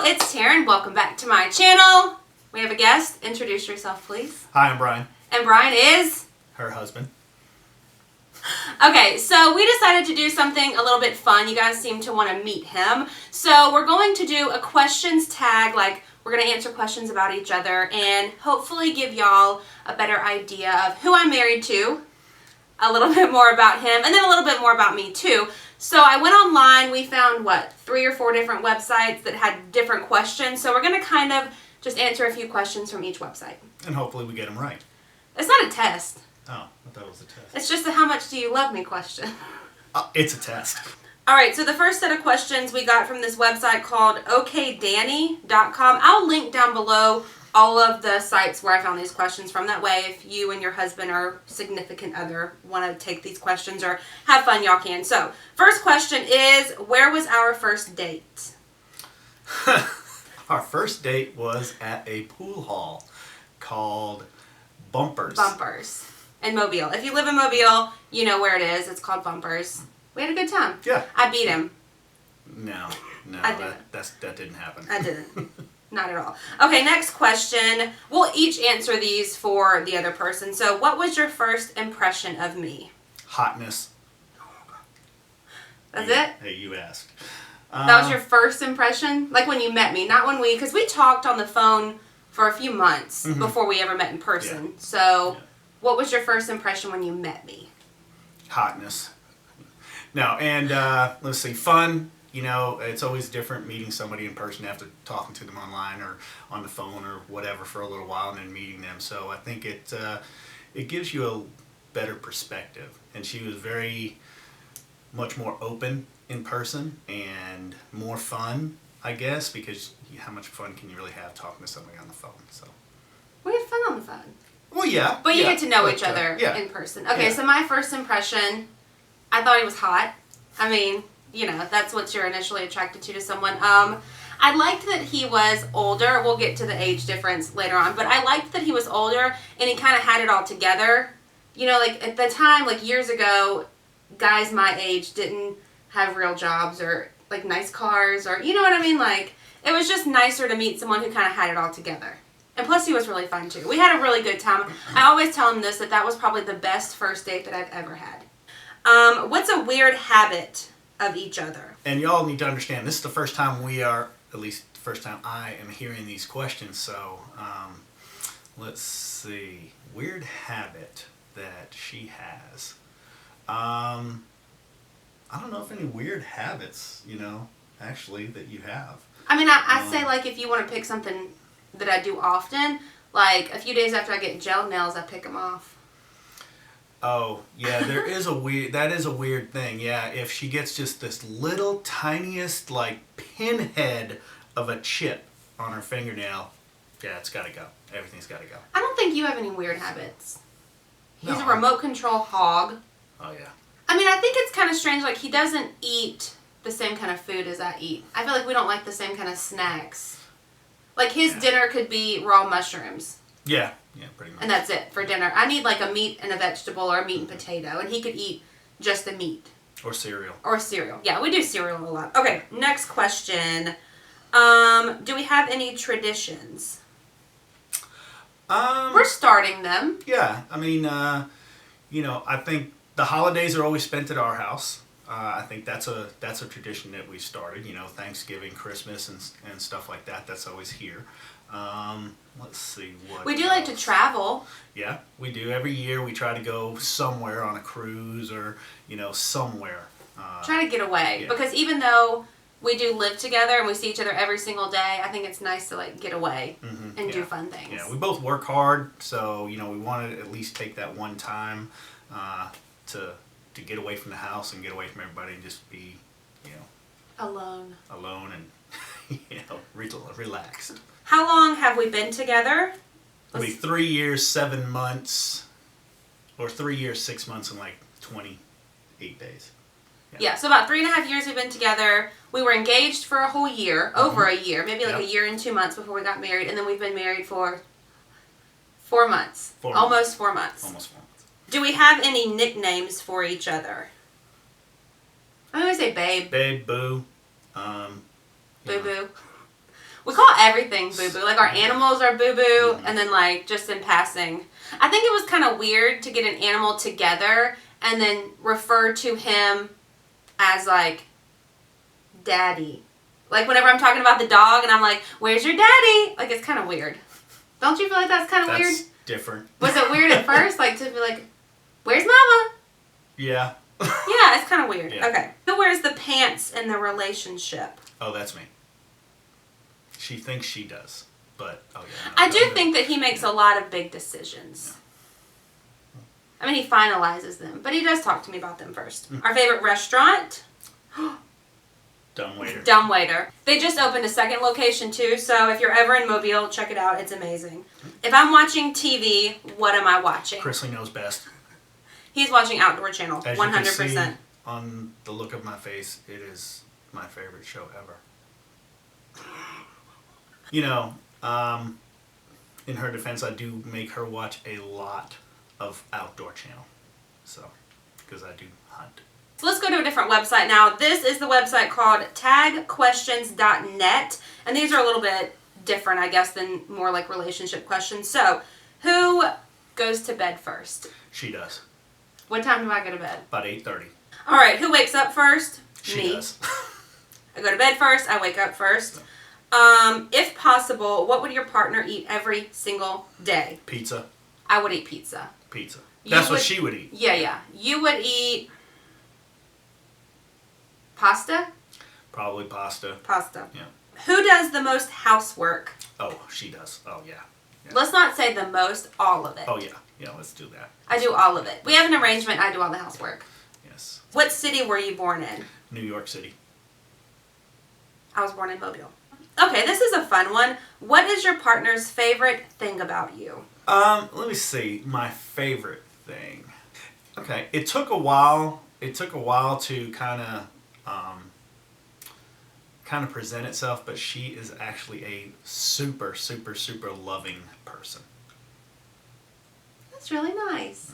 it's Taren. Welcome back to my channel. We have a guest. Introduce yourself, please. Hi, I'm Brian. And Brian is? Her husband. Okay, so we decided to do something a little bit fun. You guys seem to want to meet him. So we're going to do a questions tag, like we're going to answer questions about each other and hopefully give y'all a better idea of who I'm married to, a little bit more about him, and then a little bit more about me too. So I went online, we found, 3 or 4 different websites that had different questions. So we're going to kind of just answer a few questions from each website. And hopefully we get them right. It's not a test. Oh, I thought it was a test. It's just a how much do you love me question. It's a test. All right, so the first set of questions we got from this website called okdanny.com. I'll link down below all of the sites where I found these questions from. That way, if you and your husband or significant other want to take these questions or have fun, y'all can. So, first question is, where was our first date? Our first date was at a pool hall called Bumpers. Bumpers. In Mobile. If you live in Mobile, you know where it is. It's called Bumpers. We had a good time. Yeah. I beat him. No, that didn't happen. I didn't. Not at all. Okay, next question. We'll each answer these for the other person. So, what was your first impression of me? Hotness. That's it? Hey, you asked. That was your first impression? Like when you met me, not when because we talked on the phone for a few months before we ever met in person. Yeah. So, what was your first impression when you met me? Hotness. No, and let's see, fun. You know, it's always different meeting somebody in person after talking to them online or on the phone or whatever for a little while and then meeting them. So I think it gives you a better perspective. And she was very much more open in person and more fun, I guess, because how much fun can you really have talking to somebody on the phone? So We had fun on the phone. well, yeah. But you yeah, get to know each other in person. Okay, so my first impression, I thought he was hot. I mean, you know, that's what you're initially attracted to someone. I liked that he was older. We'll get to the age difference later on. But I liked that he was older and he kind of had it all together. You know, like at the time, like years ago, guys my age didn't have real jobs or like nice cars or, you know what I mean? Like, it was just nicer to meet someone who kind of had it all together. And plus, he was really fun, too. We had a really good time. I always tell him this, that was probably the best first date that I've ever had. What's a weird habit of each other? And y'all need to understand, this is the first time at least the first time I am hearing these questions. So, let's see. Weird habit that she has. I don't know if any weird habits, actually, that you have. I mean, I say, like, if you want to pick something that I do often, like a few days after I get gel nails, I pick them off. Oh, yeah, that is a weird thing. Yeah, if she gets just this little tiniest, like, pinhead of a chip on her fingernail, yeah, it's got to go. Everything's got to go. I don't think you have any weird habits. He's No. a remote control hog. Oh, yeah. I mean, I think it's kind of strange, like, he doesn't eat the same kind of food as I eat. I feel like we don't like the same kind of snacks. Like, his dinner could be raw mushrooms. Yeah, pretty much. And that's it for dinner. I need, like, a meat and a vegetable or a meat and potato. And he could eat just the meat. Or cereal. Or cereal. Yeah, we do cereal a lot. Okay, next question. Do we have any traditions? We're starting them. Yeah, I mean, I think the holidays are always spent at our house. I think that's a tradition that we started. Thanksgiving, Christmas, and stuff like that. That's always here. Let's see what. We do like to travel. Yeah, we do. Every year we try to go somewhere on a cruise or somewhere. Try to get away because even though we do live together and we see each other every single day, I think it's nice to like get away and do fun things. Yeah, we both work hard, so we want to at least take that one time to get away from the house and get away from everybody and just be, alone and relaxed. How long have we been together? It'll be 3 years, 7 months, or 3 years, 6 months, and like 28 days. Yeah, so about 3.5 years we've been together. We were engaged for a whole year, over a year, maybe like a year and 2 months before we got married, and then we've been married for 4 months. Almost 4 months. Almost 4 months. Do we have any nicknames for each other? I always say babe. Babe, boo. Boo boo. We call everything boo-boo. Like, our animals are boo-boo, and then, like, just in passing. I think it was kind of weird to get an animal together and then refer to him as, like, daddy. Like, whenever I'm talking about the dog and I'm like, where's your daddy? Like, it's kind of weird. Don't you feel like that's kind of weird? That's different. Was it weird at first? Like, to be like, where's mama? Yeah. Yeah, it's kind of weird. Yeah. Okay. Who wears the pants in the relationship? Oh, that's me. She thinks she does, but oh yeah. No, I do think that he makes a lot of big decisions. Yeah. I mean, he finalizes them, but he does talk to me about them first. Our favorite restaurant? Dumbwaiter. Dumbwaiter. They just opened a second location too, so if you're ever in Mobile, check it out. It's amazing. If I'm watching TV, what am I watching? Chrisley knows best. He's watching Outdoor Channel, As 100%. you can see on the look of my face, it is my favorite show ever. You know, in her defense, I do make her watch a lot of Outdoor Channel. So, because I do hunt. So let's go to a different website now. This is the website called tagquestions.net. And these are a little bit different, I guess, than more like relationship questions. So, who goes to bed first? She does. What time do I go to bed? About 8:30. All right, who wakes up first? She Me. does. I go to bed first, I wake up first. If possible, what would your partner eat every single day? Pizza. I would eat pizza. Pizza. You That's what would- she would eat. Yeah. You would eat pasta? Probably pasta. Pasta. Yeah. Who does the most housework? Oh, she does. Oh, yeah. Let's not say the most, all of it. Oh, yeah. Yeah, let's do that. I do all of it. We have an arrangement, I do all the housework. Yes. What city were you born in? New York City. I was born in Mobile. Okay, this is a fun one. What is your partner's favorite thing about you? Let me see. My favorite thing. Okay, it took a while. It took a while to kind of present itself, but she is actually a super, super, super loving person. That's really nice.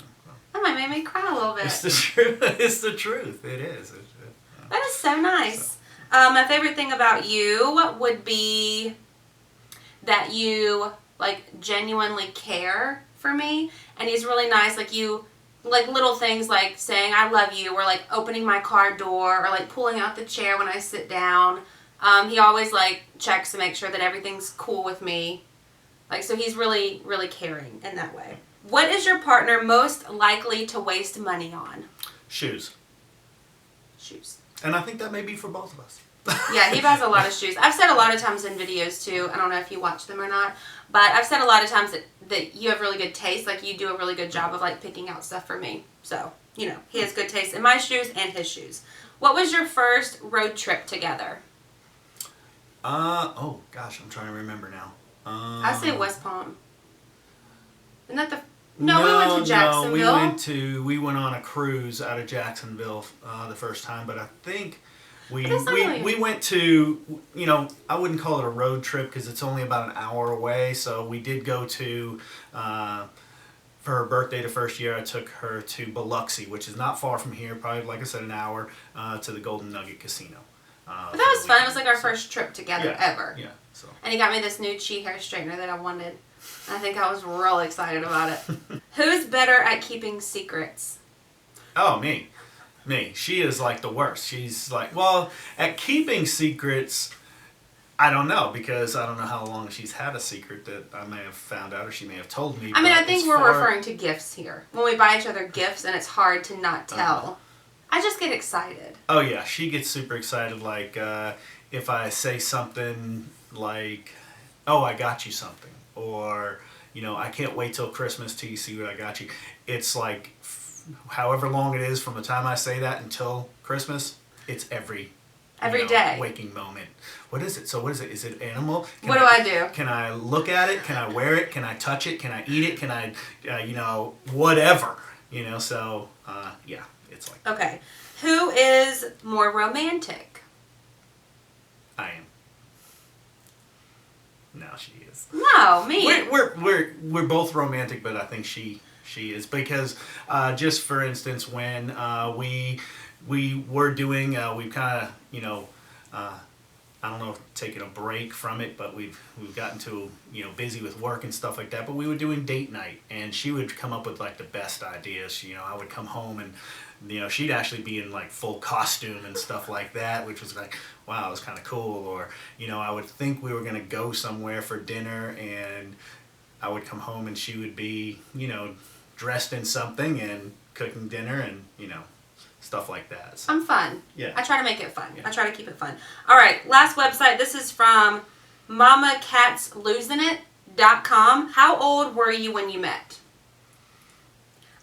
That might make me cry a little bit. It's the truth. It's the truth. It is. That is so nice. My favorite thing about you would be that you like genuinely care for me, and he's really nice. Like you, like little things like saying I love you, or like opening my car door, or like pulling out the chair when I sit down. He always like checks to make sure that everything's cool with me. Like so, he's really, really caring in that way. What is your partner most likely to waste money on? Shoes. Shoes. And I think that may be for both of us. Yeah, he buys a lot of shoes. I've said a lot of times in videos too, I don't know if you watch them or not, but I've said a lot of times that you have really good taste, like you do a really good job of like picking out stuff for me. So, you know, he has good taste in my shoes and his shoes. What was your first road trip together? Oh gosh, I'm trying to remember now. I say West Palm. Isn't that the... No, we went to Jacksonville. No, we went on a cruise out of Jacksonville the first time, but I think we went to, you know, I wouldn't call it a road trip because it's only about an hour away. So we did go to, for her birthday the first year, I took her to Biloxi, which is not far from here, probably like I said, an hour to the Golden Nugget Casino. But that was fun. It was like our first trip together ever. Yeah. So. And he got me this new chi hair straightener that I wanted. I think I was real excited about it. Who's better at keeping secrets? Oh, me. She is like the worst. She's like, well, at keeping secrets, I don't know, because I don't know how long she's had a secret that I may have found out or she may have told me. I mean, I think we're referring to gifts here. When we buy each other gifts and it's hard to not tell. I just get excited. Oh, yeah. She gets super excited. Like, if I say something like, oh, I got you something. Or, you know, I can't wait till Christmas till you see what I got you. It's like, however long it is from the time I say that until Christmas, it's every day. Waking moment. What is it? So what is it? Is it animal? What do I do? Can I look at it? Can I wear it? Can I touch it? Can I eat it? Can I, whatever. You know, so, yeah, it's like. Okay. Who is more romantic? I am. No, she is. No, me. We're both romantic, but I think she is because just for instance, when we were doing we kind of I don't know if taking a break from it, but we've gotten to, busy with work and stuff like that. But we were doing date night, and she would come up with like the best ideas. I would come home and, she'd actually be in like full costume and stuff like that, which was like, wow, it was kind of cool. Or, I would think we were going to go somewhere for dinner, and I would come home and she would be, dressed in something and cooking dinner and, stuff like that. So, I'm fun. Yeah. I try to make it fun. Yeah. I try to keep it fun. All right, last website. This is from mamacatslosinit.com. How old were you when you met?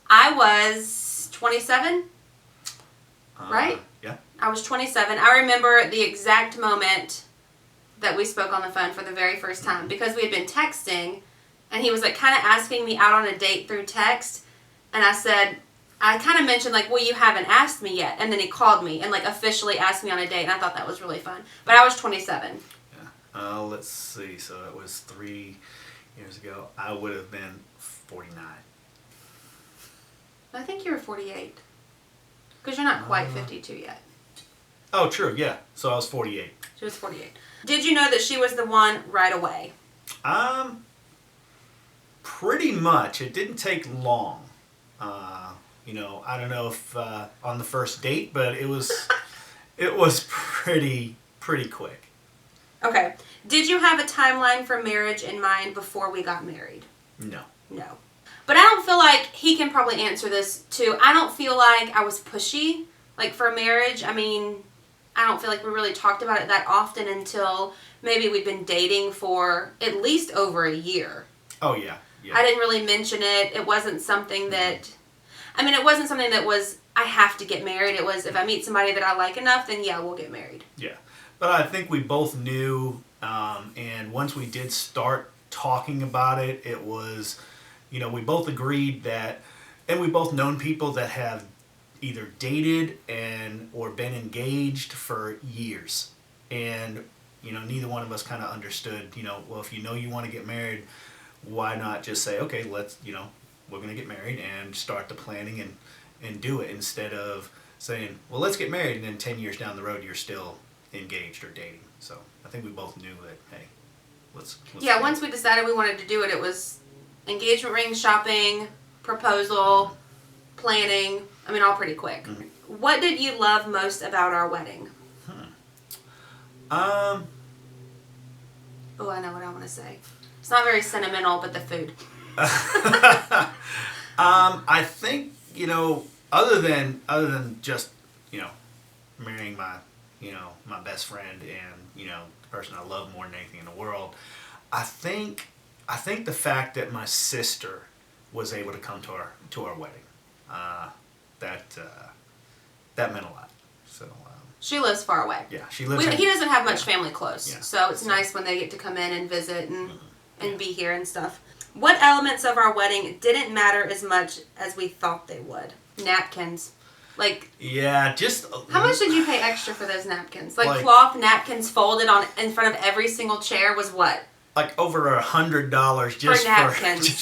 I was 27, right? Yeah. I was 27. I remember the exact moment that we spoke on the phone for the very first time because we had been texting, and he was like kind of asking me out on a date through text, and I kind of mentioned like, well, you haven't asked me yet, and then he called me and like officially asked me on a date, and I thought that was really fun. But I was 27. Yeah. Let's see. So that was 3 years ago. I would have been 49. I think you were 48 because you're not quite 52 yet. Oh, true. Yeah. So I was 48. She was 48. Did you know that she was the one right away? Pretty much. It didn't take long. I don't know if on the first date, but it was pretty quick. Okay. Did you have a timeline for marriage in mind before we got married? No. No. But I don't feel like he can probably answer this too. I don't feel like I was pushy, like for marriage. I mean, I don't feel like we really talked about it that often until maybe we'd been dating for at least over a year. Oh, yeah. Yeah. I didn't really mention it. It wasn't something that, it wasn't something that was, I have to get married. It was, if I meet somebody that I like enough, then yeah, we'll get married. Yeah. But I think we both knew, and once we did start talking about it, it was, we both agreed that, and we both known people that have either dated or been engaged for years. And, neither one of us kind of understood, well, if you want to get married, why not just say, okay, let's, we're going to get married and start the planning and do it, instead of saying, well, let's get married, and then 10 years down the road you're still engaged or dating. So I think we both knew that, hey, let's yeah, once we decided we wanted to do it, it was engagement ring, shopping, proposal, planning. All pretty quick. Mm-hmm. What did you love most about our wedding? Oh, I know what I want to say. It's not very sentimental, but the food. I think, other than just, marrying my, my best friend and, the person I love more than anything in the world, I think the fact that my sister was able to come to our wedding, that meant a lot. So she lives far away. Yeah, she lives. He doesn't have much family close, yeah. So it's nice when they get to come in and visit and be here and stuff. What elements of our wedding didn't matter as much as we thought they would? Napkins. Yeah, just... How much did you pay extra for those napkins? Cloth napkins folded in front of every single chair was what? Like over $100 just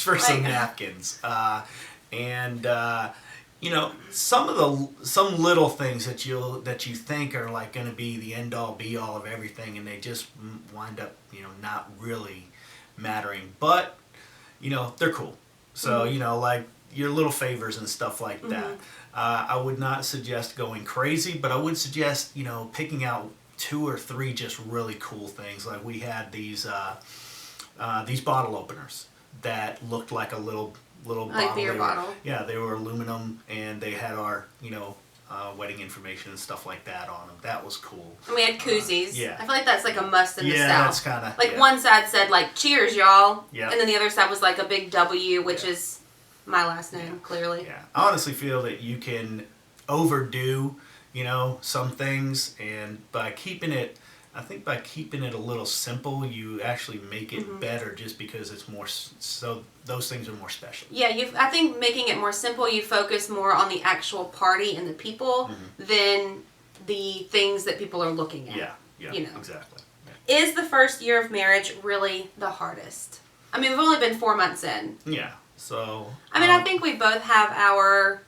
for some napkins. Some little things that you think are like going to be the end all be all of everything, and they just wind up not really mattering, but they're cool. So like your little favors and stuff like that. I would not suggest going crazy, but I would suggest picking out 2 or 3 just really cool things. Like we had these bottle openers that looked like a little like beer bottle. Yeah, they were aluminum, and they had our wedding information and stuff like that on them. That was cool. And we had koozies. Yeah. I feel like that's like a must in the South. Yeah, that's kind of... Like one side said like, cheers, y'all. Yeah. And then the other side was like a big W, which is my last name, clearly. Yeah. I honestly feel that you can overdo, some things, and by keeping it a little simple, you actually make it better, just because it's more, so those things are more special. Yeah, I think making it more simple, you focus more on the actual party and the people than the things that people are looking at. Yeah, exactly. Yeah. Is the first year of marriage really the hardest? We've only been 4 months in. Yeah, so... I think we both have our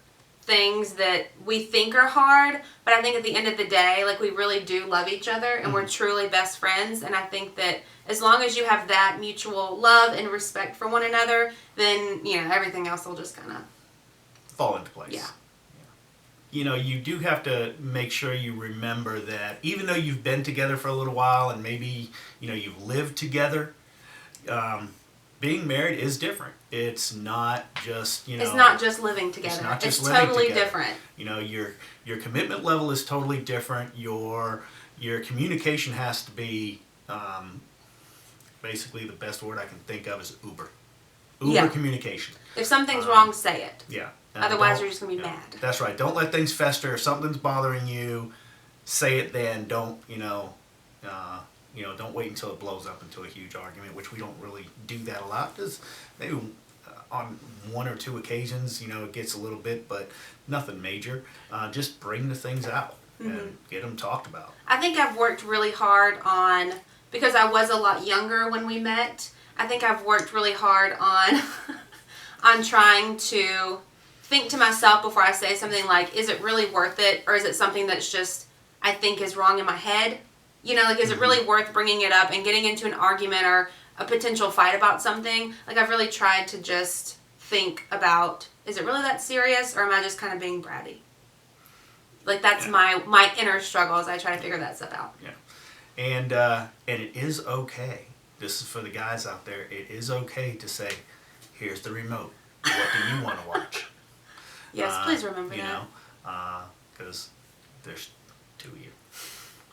things that we think are hard, but I think at the end of the day, like, we really do love each other, and we're truly best friends, and I think that as long as you have that mutual love and respect for one another, then, you know, everything else will just kind of fall into place. Yeah. You know, you do have to make sure you remember that even though you've been together for a little while and maybe, you know, you've lived together, being married is different. It's not just, you know... It's not just living together. It's not just it's living totally together. different. You know, your commitment level is totally different. Your communication has to be, basically the best word I can think of is Uber communication. If something's wrong, say it. Yeah. Otherwise, you're just going to be mad. That's right. Don't let things fester. If something's bothering you, say it then. Don't, don't wait until it blows up into a huge argument, which we don't really do that a lot. Because maybe on one or two occasions, you know, it gets a little bit, but nothing major. Just bring the things out and get them talked about. I think I've worked really hard on, because I was a lot younger when we met, I think I've worked really hard on on trying to think to myself before I say something like, is it really worth it? Or is it something that's just, I think is wrong in my head? You know, like, is it really worth bringing it up and getting into an argument or a potential fight about something? Like, I've really tried to just think about, is it really that serious, or am I just kind of being bratty? Like, that's my inner struggle as I try to figure that stuff out. Yeah. And it is okay. This is for the guys out there. It is okay to say, here's the remote. What do you want to watch? Yes, please remember you that. Because there's two of you.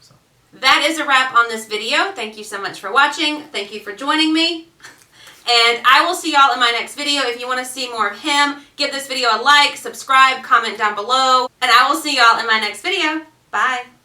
So. That is a wrap on this video. Thank you so much for watching. Thank you for joining me. And I will see y'all in my next video. If you want to see more of him, give this video a like, subscribe, comment down below. And I will see y'all in my next video. Bye.